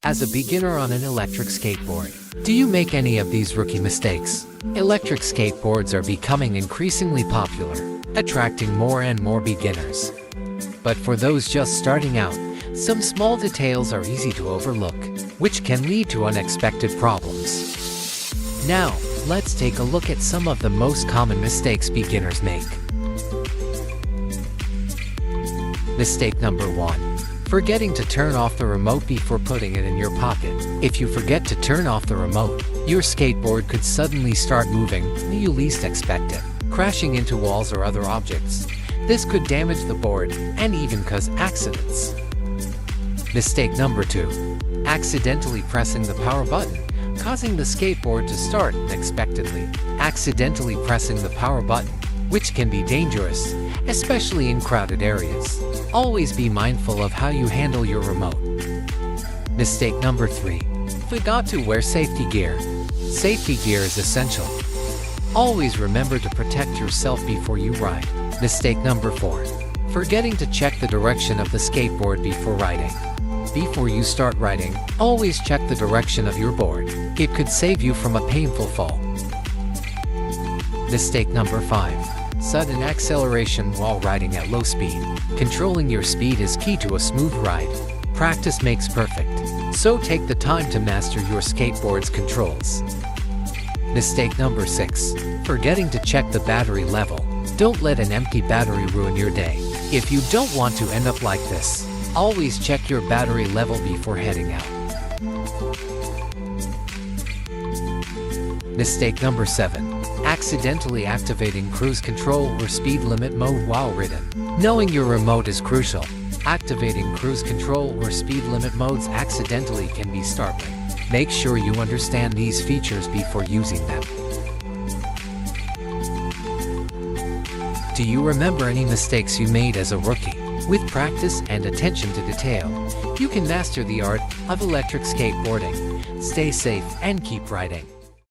As a beginner on an electric skateboard, do you make any of these rookie mistakes? Electric skateboards are becoming increasingly popular, attracting more and more beginners. But for those just starting out, some small details are easy to overlook, which can lead to unexpected problems. Now, let's take a look at some of the most common mistakes beginners make. Mistake number 1. Forgetting to turn off the remote before putting it in your pocket. If you forget to turn off the remote, your skateboard could suddenly start moving when you least expect it, crashing into walls or other objects. This could damage the board and even cause accidents. Mistake number 2. Accidentally pressing the power button, causing the skateboard to start unexpectedly. Accidentally pressing the power button, which can be dangerous, especially in crowded areas. Always be mindful of how you handle your remote. Mistake number 3. Forgot to wear safety gear. Safety gear is essential. Always remember to protect yourself before you ride. Mistake number 4. Forgetting to check the direction of the skateboard before riding. Before you start riding, always check the direction of your board. It could save you from a painful fall. Mistake number 5. Sudden acceleration while riding at low speed. Controlling your speed is key to a smooth ride. Practice makes perfect, so take the time to master your skateboard's controls. Mistake number 6. Forgetting to check the battery level. Don't let an empty battery ruin your day. If you don't want to end up like this, always check your battery level before heading out. Mistake number 7. Accidentally activating cruise control or speed limit mode while ridden. Knowing your remote is crucial. Activating cruise control or speed limit modes accidentally can be startling. Make sure you understand these features before using them. Do you remember any mistakes you made as a rookie? With practice and attention to detail, you can master the art of electric skateboarding. Stay safe and keep riding.